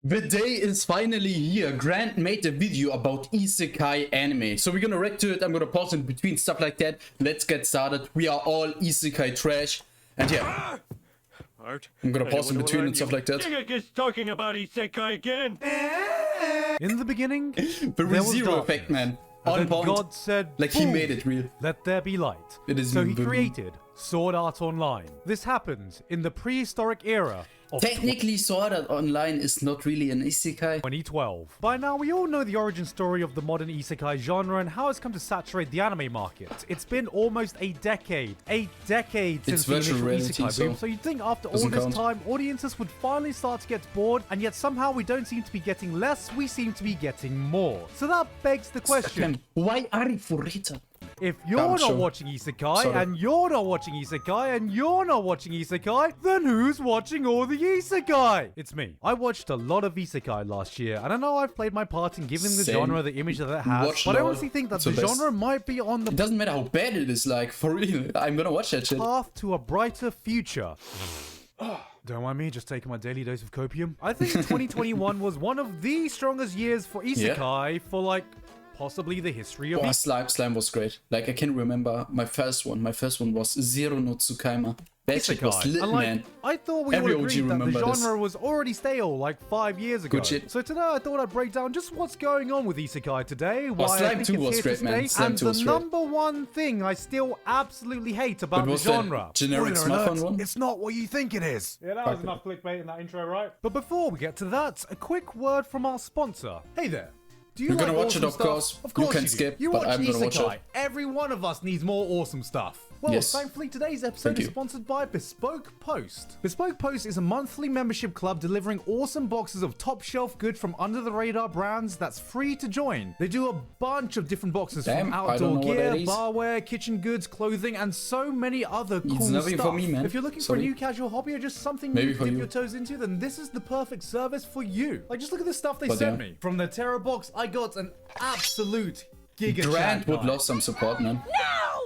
The day is finally here. Grant made a video about Isekai anime. So we're gonna react to it. I'm gonna pause in between, stuff like that. Let's get started. We are all Isekai trash. And yeah, I'm gonna pause in between and stuff like that. Gigguk is talking about Isekai again. In the beginning, The zero effect, man. On then point. God said, Like he "Boom, made it real. let there be light." It is so he boom. created Sword Art Online. This happened in the prehistoric era of Technically, Sword Art Online is not really an Isekai. 2012. By now, we all know the origin story of the modern isekai genre and how it's come to saturate the anime market. It's been almost a decade since the virtual initial reality, isekai boom, so so you'd think after all doesn't this count. time, audiences would finally start to get bored, and yet somehow we don't seem to be getting less, we seem to be getting more. So that begs the question, Why are you for it? if you're I'm not sure. watching isekai, Sorry. and you're not watching isekai, and you're not watching isekai, then who's watching all the isekai? It's me. I watched a lot of isekai last year, and I know I've played my part in giving the Same. genre the image that it has, Watch but I LOL. honestly think that It's the the best. genre might be on It the doesn't matter how bad it is, like, for real. I'm gonna watch that shit. path to a brighter future. Don't mind me, just taking my daily dose of copium. I think 2021 was one of the strongest years for isekai for, like, possibly the history of Oh, Slime was great. Like, I can remember my first one. My first one was Zero no Tsukaima. That shit was isekai. lit, And, like, man. I thought we all Every OG agreed that the remember this. genre was already stale like 5 years ago. Good shit. So today I thought I'd break down just what's going on with isekai today, why I Slime think 2 it's was here great, to man. stay, Slime and 2 the was great. number one thing I still absolutely hate about But the was that genre. generic smartphone one? It's not what you think it is. Yeah, that was enough clickbait in that intro, right? But before we get to that, a quick word from our sponsor. Hey there. Do you You're like gonna watch it, awesome of stuff? course. Of You course can do. skip, You but watch I'm gonna watch Isekai. it. Every one of us needs more awesome stuff. Well, Yes. thankfully today's episode Thank is you. sponsored by Bespoke Post. Bespoke Post is a monthly membership club delivering awesome boxes of top shelf good from under the radar brands that's free to join. They do a bunch of different boxes Damn, from I outdoor don't know what gear, that is. barware, kitchen goods, clothing, and so many other cool nothing stuff. for me, man. If you're looking for Sorry. a new casual hobby or just something Maybe new to for dip you. your toes into, then this is the perfect service for you. Like, just look at the stuff they But sent yeah. me. From the Terra box, I got an absolute Giga Grant would guide. love some support, man.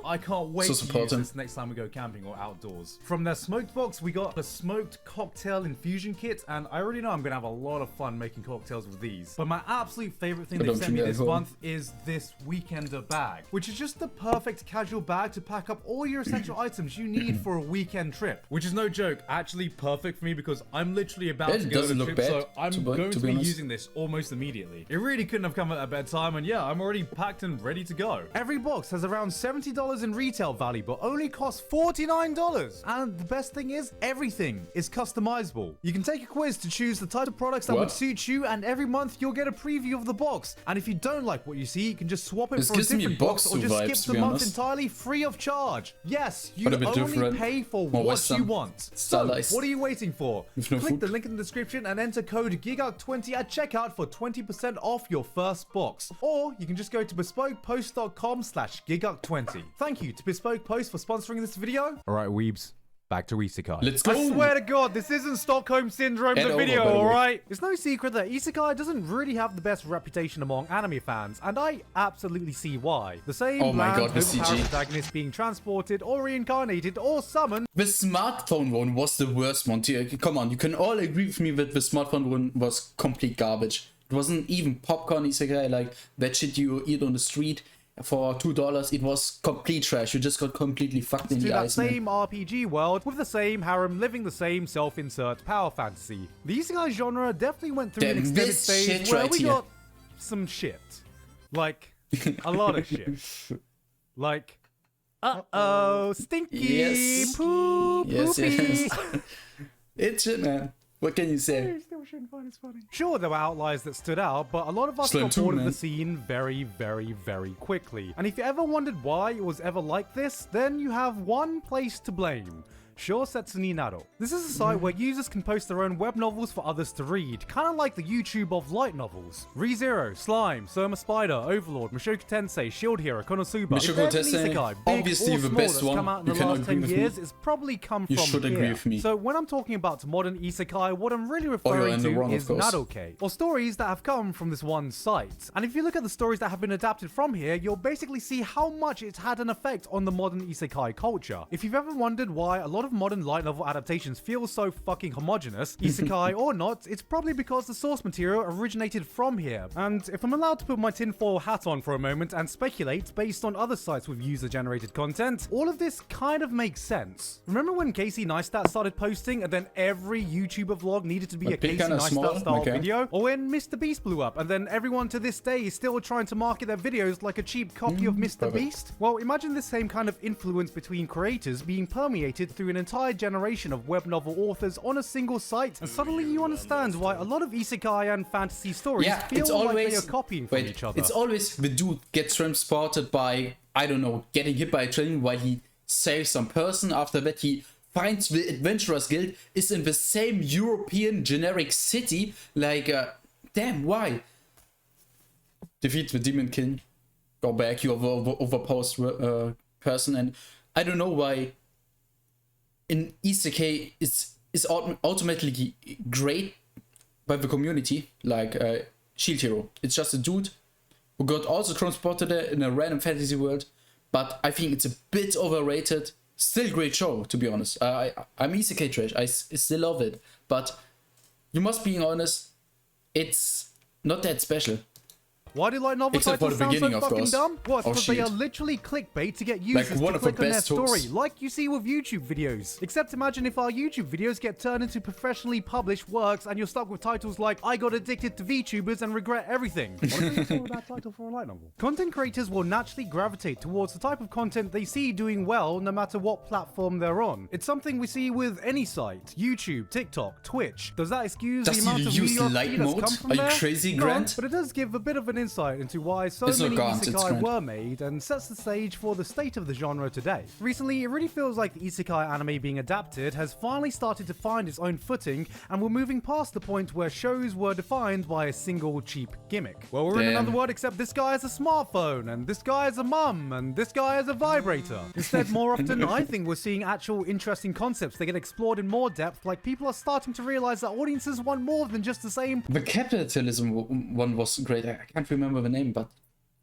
I can't wait So to support use him. this next time we go camping or outdoors. From their smoked box, we got the smoked cocktail infusion kit, and I already know I'm gonna have a lot of fun making cocktails with these. But my absolute favorite thing But they've don't sent me drink this alcohol. month is this weekender bag, which is just the perfect casual bag to pack up all your essential items you need for a weekend trip. Which is no joke, actually perfect for me because I'm literally about It to go on doesn't a look trip, bad, so I'm to going to be be honest. using this almost immediately. It really couldn't have come at a better time, and yeah, I'm already packed and ready to go. Every box has around $70 in retail value, but only costs $49. And the best thing is, everything is customizable. You can take a quiz to choose the type of products that would What? suit you, and every month you'll get a preview of the box. And if you don't like what you see, you can just swap it This for a gives me different box or Boxu just vibes, skip to the be month honest. entirely free of charge. Yes, you But a bit only different, pay for more what Western, you want. So, stylized. what are you waiting for? With no Click food. the link in the description and enter code GIGUK20 at checkout for 20% off your first box. Or you can just go to bespokepost.com/GIGUK20. Thank you to Bespoke Post for sponsoring this video. Alright, weebs. Back to Isekai. Let's go. I swear to God, this isn't Stockholm Syndrome And the over, video, by the way. alright? It's no secret that Isekai doesn't really have the best reputation among anime fans, and I absolutely see why. The same Oh my bland, God, the overpowered CG. protagonist being transported or reincarnated or summoned. The smartphone one was the worst one. Come on, you can all agree with me that the smartphone one was complete garbage. It wasn't even popcorn isekai, like that shit you eat on the street for $2. It was complete trash. You just got completely fucked in to the that eyes, man. same RPG world with the same harem living the same self-insert power fantasy. The Isekai genre definitely went through an Damn, extended this phase shit where right we here. got some shit. Like, a lot of shit. Like, uh-oh, stinky, Yes. poo, Yes, poopy. yes. It's shit, man. What can you say? Still shouldn't find this funny. Sure, there were outliers that stood out, but a lot of us Slim got too, bored of man. the scene very, very, very quickly. And if you ever wondered why it was ever like this, then you have one place to blame. Shousetsu ni Naro. This is a site where users can post their own web novels for others to read, kind of like the YouTube of light novels. ReZero, Slime, Soma Spider, Overlord, Mushoku Tensei, Shield Hero, Konosuba. Mushoku If there's an Tensei, isekai, big obviously or the small, best that's one. come out in You the cannot last agree 10 with me. years, it's probably come You from should here. agree with me. So when I'm talking about modern isekai, what I'm really you're referring in the to wrong, of is course. Nadoke, or stories that have come from this one site. And if you look at the stories that have been adapted from here, you'll basically see how much it's had an effect on the modern isekai culture. If you've ever wondered why a lot of modern light novel adaptations feel so fucking homogenous, isekai or not, it's probably because the source material originated from here. And if I'm allowed to put my tinfoil hat on for a moment and speculate based on other sites with user-generated content, all of this kind of makes sense. Remember when Casey Neistat started posting and then every YouTuber vlog needed to be a Casey Neistat style video? Or when Mr. Beast blew up and then everyone to this day is still trying to market their videos like a cheap copy of Mr. Beast? Well, imagine this same kind of influence between creators being permeated through an entire generation of web novel authors on a single site, and suddenly you understand why a lot of isekai and fantasy stories feel like they are copying from each other. It's always the dude gets transported by, I don't know, getting hit by a train while he saves some person. After that, he finds the Adventurers Guild, is in the same European generic city. Like, damn, why? Defeat the Demon King. Go back, you're overpowered person. And I don't know why in Isekai is automatically great by the community, like Shield Hero. It's just a dude who got also transported in a random fantasy world, but I think it's a bit overrated. Still great show, to be honest. I'm Isekai trash, I still love it, but you must be honest, it's not that special. Why do light novel titles sound so fucking dumb? What? Because they are literally clickbait to get users to click on their story, like you see with YouTube videos. Except imagine if our YouTube videos get turned into professionally published works and you're stuck with titles like I got addicted to VTubers and regret everything. What is a bad title for a light novel? Content creators will naturally gravitate towards the type of content they see doing well no matter what platform they're on. It's something we see with any site, YouTube, TikTok, Twitch. Does that excuse the amount of mediocrity that's come from there? Are you crazy, Grant? No, but it does give a bit of an insight into why so many isekai were made and sets the stage for the state of the genre today. Recently, it really feels like the isekai anime being adapted has finally started to find its own footing, and we're moving past the point where shows were defined by a single cheap gimmick. Well, we're in another world, except this guy has a smartphone, and this guy has a mum, and this guy has a vibrator. Instead, more often, I think we're seeing actual interesting concepts that get explored in more depth, like people are starting to realize that audiences want more than just the same. The capitalism one was great. I can't remember the name, but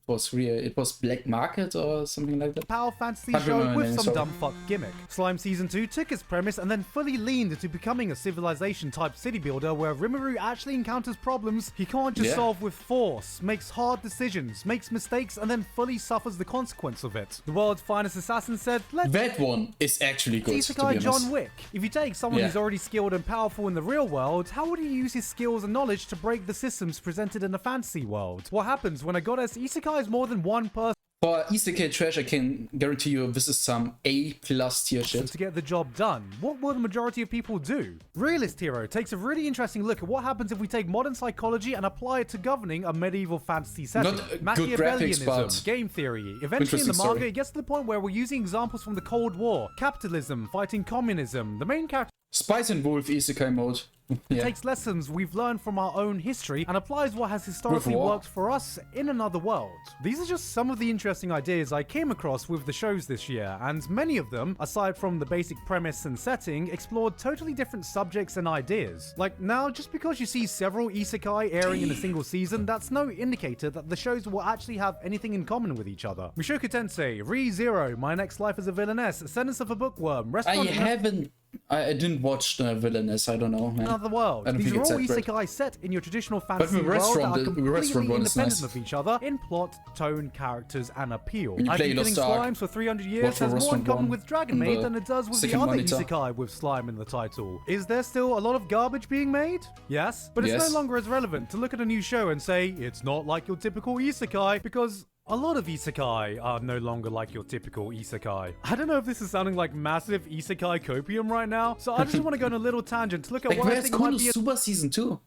it was real. It was Black Market or something like that. Power fantasy show with some dumb fuck gimmick. Slime Season 2 took its premise and then fully leaned into becoming a civilization type city builder where Rimuru actually encounters problems he can't just solve with force, makes hard decisions, makes mistakes, and then fully suffers the consequence of it. The world's finest assassin said, that one is actually good. Isekai John Wick. If you take someone who's already skilled and powerful in the real world, how would he use his skills and knowledge to break the systems presented in the fantasy world? What happens when a goddess isekai is more than one person? For Isekai trash, I can guarantee you this is some A+ tier shit. To get the job done, what will the majority of people do? Realist Hero takes a really interesting look at what happens if we take modern psychology and apply it to governing a medieval fantasy setting. Machiavellianism, game theory. Eventually in the manga, it gets to the point where we're using examples from the Cold War, capitalism, fighting communism. The main character Spice and Wolf Isekai mode. It takes lessons we've learned from our own history and applies what has historically worked for us in another world. These are just some of the interesting ideas I came across with the shows this year, and many of them, aside from the basic premise and setting, explored totally different subjects and ideas. Like now, just because you see several isekai airing in a single season, that's no indicator that the shows will actually have anything in common with each other. Mushoku Tensei, Re:Zero, My Next Life as a Villainess, Sentence of a Bookworm, Restaurant... I didn't watch the Villainess, I don't know, man. Another world. These are all isekai set in your traditional fantasy world that are completely independent of each other in plot, tone, characters, and appeal. I've been killing slimes for 300 years has more in common with Dragon Maid than it does with the other isekai with slime in the title. Is there still a lot of garbage being made? Yes, but it's no longer as relevant to look at a new show and say, it's not like your typical isekai, because a lot of isekai are no longer like your typical isekai. I don't know if this is sounding like massive isekai copium right now, so I just want to go on a little tangent to look at what I think might be Super Season 2?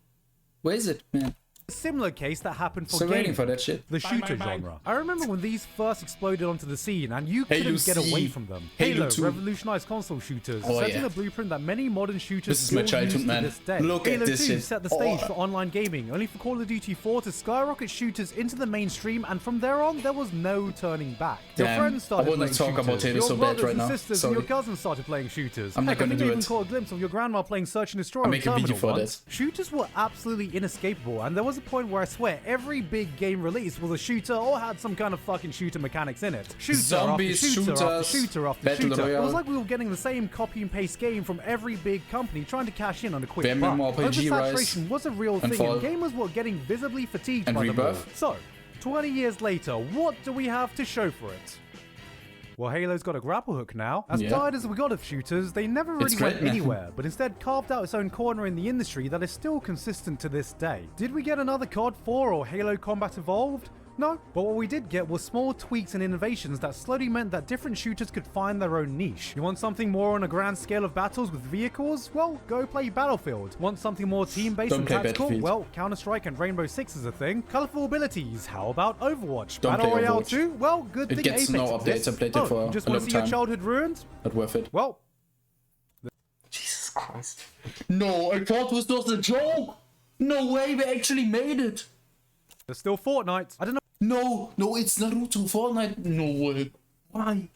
Where is it, man? Similar case that happened for waiting for that shit. The shooter genre. I remember when these first exploded onto the scene and you couldn't get away from them. Halo revolutionized console shooters, setting a blueprint that many modern shooters still use to this day. Look Halo at this 2 shit. set the stage for online gaming, only for Call of Duty 4 to skyrocket shooters into the mainstream, and from there on, there was no turning back. Your friends started playing shooters, your brothers and sisters and your cousins started playing shooters. I'm not gonna do it. You even caught a glimpse of your grandma playing Search and Destroy on Terminal once. Shooters were absolutely inescapable, and there was was a point where I swear every big game release was a shooter or had some kind of fucking shooter mechanics in it. Shooter Zombies, after shooter after shooters, shooter after Battle shooter. It Royale. was like we were getting the same copy and paste game from every big company trying to cash in on a quick Wer buck. MMORPG Oversaturation was a real thing, Fall. and gamers were getting visibly fatigued And by them all. Rebirth. So, 20 years later, what do we have to show for it? Well, Halo's got a grapple hook now. As Yeah. tired as we got of shooters, they never It's really great, went man. anywhere, but instead carved out its own corner in the industry that is still consistent to this day. Did we get another COD 4 or Halo Combat Evolved? No, but what we did get was small tweaks and innovations that slowly meant that different shooters could find their own niche. You want something more on a grand scale of battles with vehicles? Well, go play Battlefield. Want something more team-based Don't and play tactical? Battlefield. Well, Counter-Strike and Rainbow Six is a thing. Colorful abilities? How about Overwatch? Don't Battle play Royale Overwatch. 2? Well, good It thing gets Apex no updates. exists. I played it for you just a want long to see your time. childhood ruined? Not worth it. Well, Jesus Christ. No, I thought this was a joke. No way, we actually made it. there's still Fortnite. I don't know. No, it's Naruto Fortnite. No way. Why?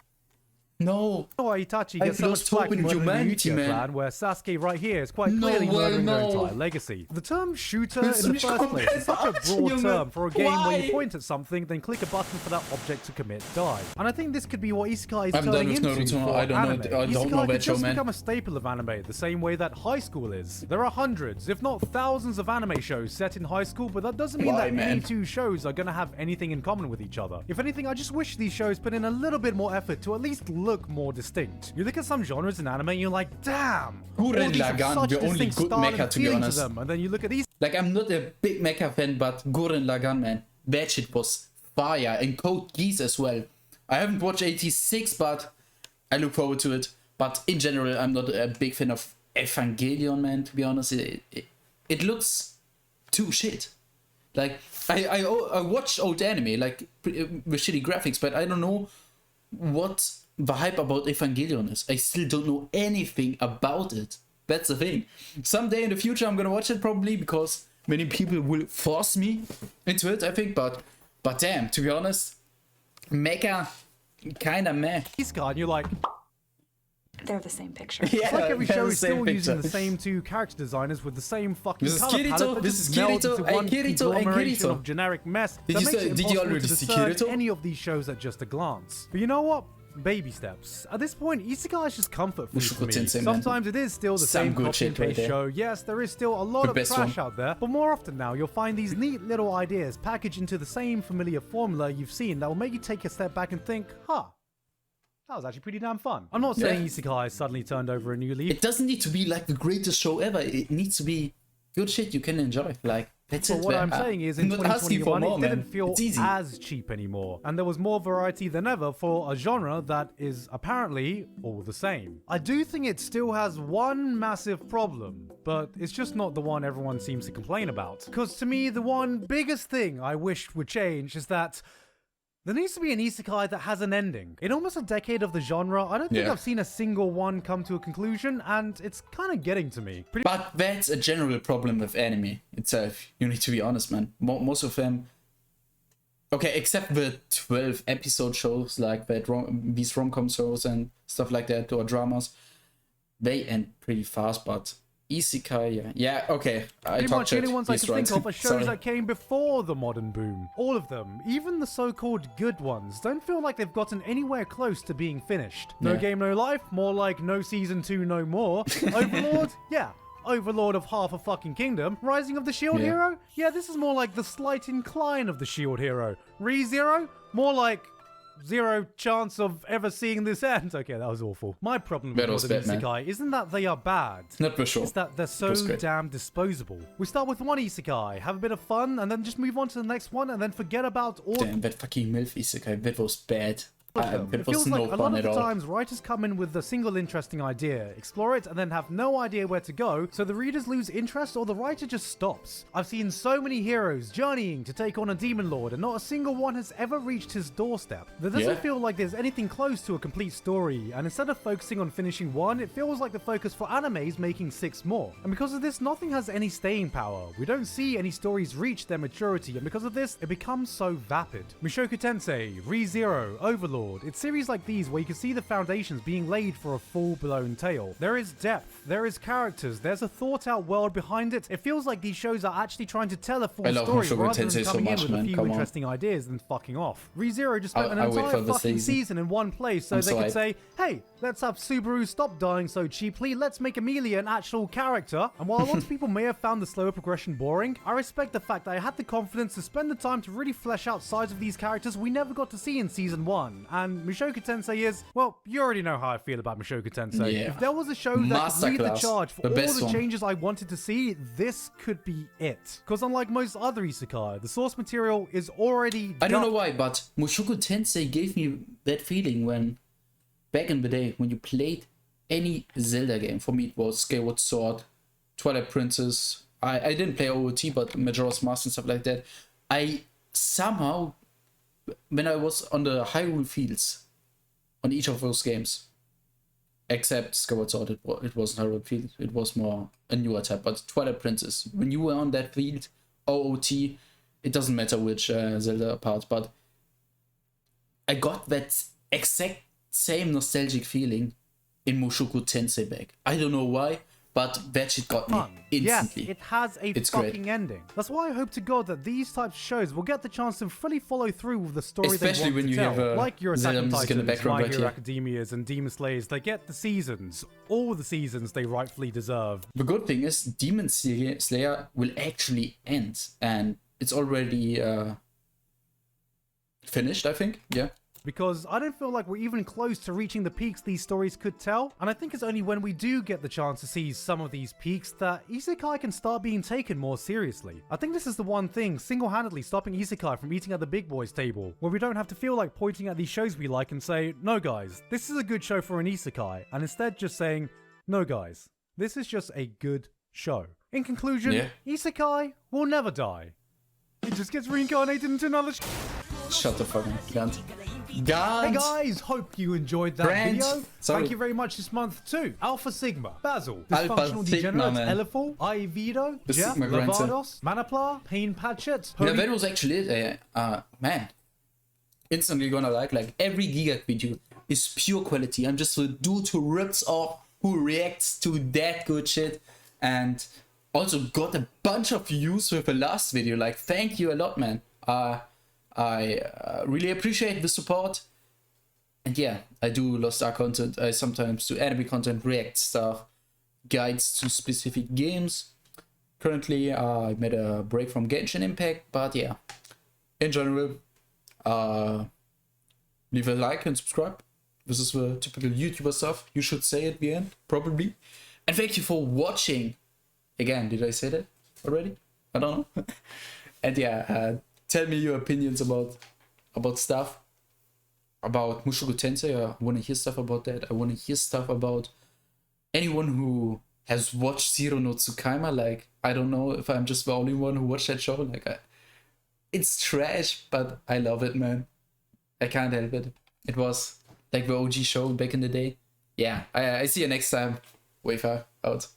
No. Why Itachi I've gets so much lost flack hope in for the humanity, Yukia man. clan, where Sasuke right here is quite No clearly way, murdering their no. entire legacy. The term shooter It's in the not first place is such a compatible, broad man. term for a game where you Why? point at something, then click a button for that object to commit die. And I think this could be what Isekai is I'm done turning with into Naruto. for I don't know- anime. I don't Isekai know could that show, just man. become a staple of anime, the same way that high school is. There are hundreds, if not thousands of anime shows set in high school, but that doesn't mean Why, that man? any two shows are going to have anything in common with each other. If anything, I just wish these shows put in a little bit more effort to at least look more distinct. You look at some genres in anime and you're like, damn! all Gurren these have Lagann, such the only distinct good style and mecha, to be feeling honest. them. And then you look at these Like, I'm not a big mecha fan, but Gurren Lagann, man, that shit was fire. And Code Geass as well. I haven't watched 86, but I look forward to it. But in general, I'm not a big fan of Evangelion, man, to be honest. It looks too shit. Like, I watch old anime, like, with shitty graphics, but I don't know what the hype about Evangelion is. I still don't know anything about it. That's the thing. Someday in the future I'm gonna watch it probably because many people will force me into it, I think, but damn, to be honest, mecha kinda meh. guy and you're like, They're the same picture. Yeah, it's like every they're show the is same still using picture. the same two character designers with the same fucking This is color Kirito, palette that this just is melds Kirito, into and one Kirito, and conglomeration Kirito. of generic mess Did that you makes say- it did you impossible already to see discern Kirito? any of these shows at just a glance. But you know what? Baby steps. At this point, Isekai is just comfort food for me. Mushoku Tensei, man. Sometimes it is still the Some same good copy and shit right paste there. show. Yes, there is still a lot The of best trash one. out there, but more often now you'll find these neat little ideas packaged into the same familiar formula you've seen that will make you take a step back and think, huh, that was actually pretty damn fun. I'm not saying Yeah. Isekai has suddenly turned over a new leaf. It doesn't need to be like the greatest show ever. It needs to be good shit you can enjoy. Like, that's But it. what man. I'm saying is, in not asking for 2021, more, it didn't man. feel It's easy. as cheap anymore. And there was more variety than ever for a genre that is apparently all the same. I do think it still has one massive problem, but it's just not the one everyone seems to complain about. Because to me, the one biggest thing I wish would change is that there needs to be an isekai that has an ending. In almost a decade of the genre, I don't think Yeah. I've seen a single one come to a conclusion, and it's kind of getting to me. But that's a general problem with anime itself. You need to be honest, man. Most of them, okay, except the 12 episode shows like that, these rom-com shows and stuff like that, or dramas, they end pretty fast. But isekai, yeah, okay. I Pretty talked much the shit. only ones I He's can think right. of are shows Sorry. that came before the modern boom. All of them, even the so-called good ones, don't feel like they've gotten anywhere close to being finished. No Yeah. game, no life, more like no season 2, no more. Overlord, yeah. Overlord of half a fucking kingdom. Rising of the Shield Yeah. Hero? Yeah, this is more like the slight incline of the Shield Hero. ReZero? More like zero chance of ever seeing this end. Okay, that was awful. My problem with That was modern bad, man. isekai isn't that they are bad. Not for sure. It's that they're so was great. damn disposable. We start with one isekai, have a bit of fun, and then just move on to the next one, and then forget about all Damn, that fucking MILF isekai, that was bad. of them. That It was feels no like a lot fun of at the all. times writers come in with a single interesting idea, explore it, and then have no idea where to go, so the readers lose interest or the writer just stops. I've seen so many heroes journeying to take on a demon lord, and not a single one has ever reached his doorstep. There doesn't Yeah. feel like there's anything close to a complete story, and instead of focusing on finishing one, it feels like the focus for anime is making 6 more. And because of this, nothing has any staying power. We don't see any stories reach their maturity, and because of this, it becomes so vapid. Mushoku Tensei, ReZero, Overlord, Sword. It's series like these where you can see the foundations being laid for a full-blown tale. There is depth, there is characters, there's a thought-out world behind it. It feels like these shows are actually trying to tell a full story rather than coming in with a few interesting ideas and fucking off. ReZero just spent an entire fucking season in one place so they could say, hey, let's have Subaru stop dying so cheaply, let's make Amelia an actual character. And while a lot of people may have found the slower progression boring, I respect the fact that I had the confidence to spend the time to really flesh out sides of these characters we never got to see in season 1. And Mushoku Tensei is, well, you already know how I feel about Mushoku Tensei. Yeah. If there was a show that could lead the charge for all the changes I wanted to see, this could be it. Because unlike most other isekai, the source material is already I don't know why, but Mushoku Tensei gave me that feeling when, back in the day, when you played any Zelda game. For me, it was Skyward Sword, Twilight Princess. I didn't play OOT, but Majora's Mask and stuff like that. I somehow, when I was on the Hyrule Fields, on each of those games, except Skyward Sword, it wasn't Hyrule Fields, it was more a newer type, but Twilight Princess, when you were on that field, OOT, it doesn't matter which Zelda part, but I got that exact same nostalgic feeling in Mushoku Tensei back. I don't know why, but that shit got me instantly. Yes, it has a fucking ending. That's why I hope to God that these types of shows will get the chance to fully follow through with the story especially they want when to you tell. have Like your Attack on Titans, My Hero right Academias, and Demon Slayers, they get the seasons, all the seasons they rightfully deserve. The good thing is Demon Slayer will actually end, and it's already finished, I think. Yeah. Because I don't feel like we're even close to reaching the peaks these stories could tell, and I think it's only when we do get the chance to see some of these peaks that Isekai can start being taken more seriously. I think this is the one thing single-handedly stopping Isekai from eating at the big boys table, where we don't have to feel like pointing at these shows we like and say, no guys, this is a good show for an Isekai, and instead just saying, no guys, this is just a good show. In conclusion, Isekai will never die. It just gets reincarnated into another Shut the fuck up, Garnt. Hey guys, hope you enjoyed that video. Thank you very much this month to Alpha Sigma, Basil, Dysfunctional Degenerates, Eleful, Ivido, Jeff, Lavados, Manapla, Pain Patchet. Yeah, that was actually it. Man, instantly gonna like every Gigguk video is pure quality. I'm just a dude who rips off, who reacts to that good shit, and also got a bunch of views with the last video. Like, thank you a lot, man. I really appreciate the support, and yeah, I do Lost Ark content. I sometimes do anime content, react stuff, guides to specific games. Currently, I made a break from Genshin Impact, but yeah, in general, leave a like and subscribe. This is the typical YouTuber stuff you should say at the end, probably. And thank you for watching. Again, did I say that already? I don't know. And yeah, tell me your opinions about stuff, about Mushoku Tensei. I want to hear stuff about that. I want to hear stuff about anyone who has watched Zero no Tsukaima. Like, I don't know if I'm just the only one who watched that show. Like, it's trash, but I love it, man. I can't help it. It was like the OG show back in the day. Yeah, I see you next time. Wafer out.